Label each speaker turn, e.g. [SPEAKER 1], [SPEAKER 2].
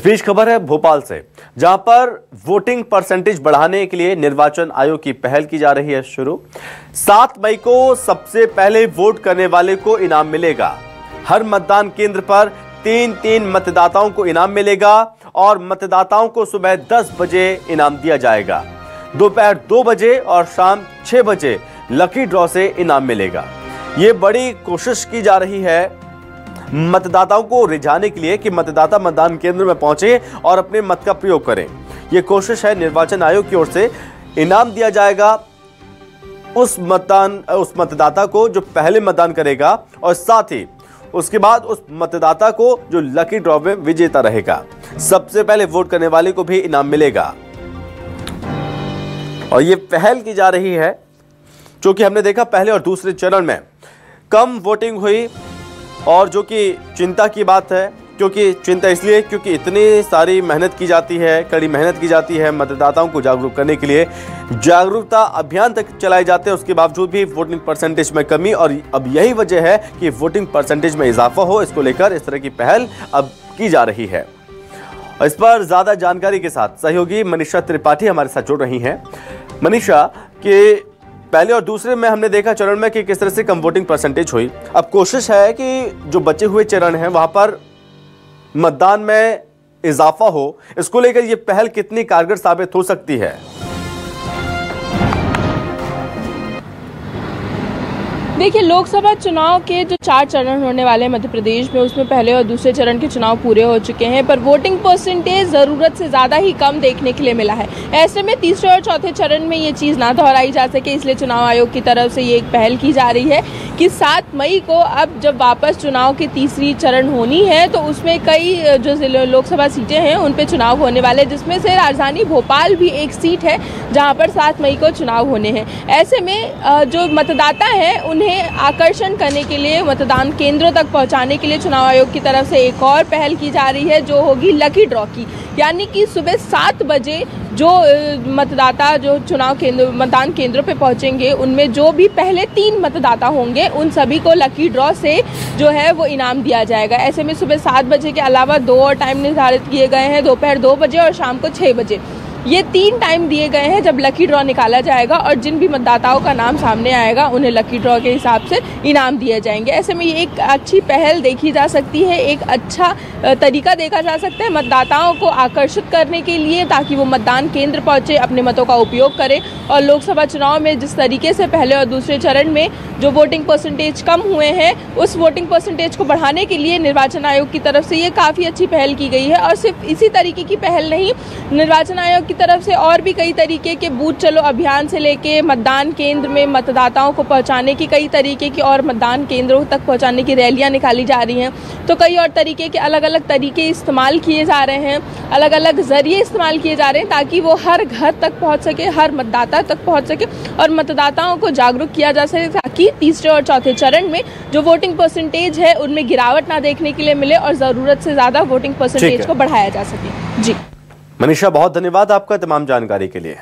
[SPEAKER 1] इस बीच खबर है भोपाल से, जहां पर वोटिंग परसेंटेज बढ़ाने के लिए निर्वाचन आयोग की पहल की जा रही है शुरू। 7 मई को सबसे पहले वोट करने वाले को इनाम मिलेगा। हर मतदान केंद्र पर 3-3 मतदाताओं को इनाम मिलेगा और मतदाताओं को सुबह 10 बजे इनाम दिया जाएगा। दोपहर 2 बजे और शाम 6 बजे लकी ड्रॉ से इनाम मिलेगा। ये बड़ी कोशिश की जा रही है मतदाताओं को रिझाने के लिए कि मतदाता मतदान केंद्र में पहुंचे और अपने मत का प्रयोग करें। यह कोशिश है निर्वाचन आयोग की ओर से। इनाम दिया जाएगा उस मतदाता को जो पहले मतदान करेगा और साथ ही उसके बाद उस मतदाता को जो लकी ड्रॉ में विजेता रहेगा। सबसे पहले वोट करने वाले को भी इनाम मिलेगा और यह पहल की जा रही है क्योंकि हमने देखा पहले और दूसरे चरण में कम वोटिंग हुई और जो कि चिंता की बात है। क्योंकि चिंता इसलिए क्योंकि इतनी सारी मेहनत की जाती है, कड़ी मेहनत की जाती है मतदाताओं को जागरूक करने के लिए, जागरूकता अभियान तक चलाए जाते हैं, उसके बावजूद भी वोटिंग परसेंटेज में कमी। और अब यही वजह है कि वोटिंग परसेंटेज में इजाफा हो, इसको लेकर इस तरह की पहल अब की जा रही है। इस पर ज्यादा जानकारी के साथ सहयोगी मनीषा त्रिपाठी हमारे साथ जुड़ रही हैं। मनीषा, के पहले और दूसरे में हमने देखा चरण में कि किस तरह से कम वोटिंग परसेंटेज हुई। अब कोशिश है कि जो बचे हुए चरण हैं वहां पर मतदान में इजाफा हो। इसको लेकर यह पहल कितनी कारगर साबित हो सकती है?
[SPEAKER 2] देखिए, लोकसभा चुनाव के जो 4 चरण होने वाले हैं मध्य प्रदेश में, उसमें पहले और दूसरे चरण के चुनाव पूरे हो चुके हैं, पर वोटिंग परसेंटेज जरूरत से ज्यादा ही कम देखने के लिए मिला है। ऐसे में तीसरे और चौथे चरण में ये चीज ना दोहराई जा सके, इसलिए चुनाव आयोग की तरफ से ये एक पहल की जा रही है कि 7 मई को अब जब वापस चुनाव की तीसरी चरण होनी है तो उसमें कई जो लोकसभा सीटें हैं उन पे चुनाव होने वाले, जिसमें से राजधानी भोपाल भी एक सीट है जहां पर 7 मई को चुनाव होने हैं। ऐसे में जो मतदाता हैं उन्हें आकर्षण करने के लिए, मतदान केंद्रों तक पहुंचाने के लिए चुनाव आयोग की तरफ से एक और पहल की जा रही है जो होगी लकी ड्रॉ की। यानी कि सुबह 7 बजे जो मतदाता जो चुनाव केंद्र मतदान केंद्रों पे पहुंचेंगे उनमें जो भी पहले 3 मतदाता होंगे उन सभी को लकी ड्रॉ से जो है वो इनाम दिया जाएगा। ऐसे में सुबह 7 बजे के अलावा 2 और टाइम निर्धारित किए गए हैं, दोपहर 2 बजे और शाम को 6 बजे। ये 3 टाइम दिए गए हैं जब लकी ड्रॉ निकाला जाएगा और जिन भी मतदाताओं का नाम सामने आएगा उन्हें लकी ड्रॉ के हिसाब से इनाम दिए जाएंगे। ऐसे में ये एक अच्छी पहल देखी जा सकती है, एक अच्छा तरीका देखा जा सकता है मतदाताओं को आकर्षित करने के लिए, ताकि वो मतदान केंद्र पहुंचे, अपने मतों का उपयोग करें। और लोकसभा चुनाव में जिस तरीके से पहले और दूसरे चरण में जो वोटिंग परसेंटेज कम हुए हैं, उस वोटिंग परसेंटेज को बढ़ाने के लिए निर्वाचन आयोग की तरफ से ये काफ़ी अच्छी पहल की गई है। और सिर्फ इसी तरीके की पहल नहीं, निर्वाचन आयोग की तरफ से और भी कई तरीके के बूथ चलो अभियान से लेके मतदान केंद्र में मतदाताओं को पहुंचाने की कई तरीके की और मतदान केंद्रों तक पहुंचाने की रैलियां निकाली जा रही हैं। तो कई और तरीके के अलग अलग तरीके इस्तेमाल किए जा रहे हैं, अलग अलग जरिए इस्तेमाल किए जा रहे हैं ताकि वो हर घर तक पहुंच सके, हर मतदाता तक पहुंच सके और मतदाताओं को जागरूक किया जा सके, ताकि तीसरे और चौथे चरण में जो वोटिंग परसेंटेज है उनमें गिरावट ना देखने के लिए मिले और जरूरत से ज्यादा वोटिंग परसेंटेज को बढ़ाया जा सके। जी
[SPEAKER 1] मनीषा, बहुत धन्यवाद आपका तमाम जानकारी के लिए।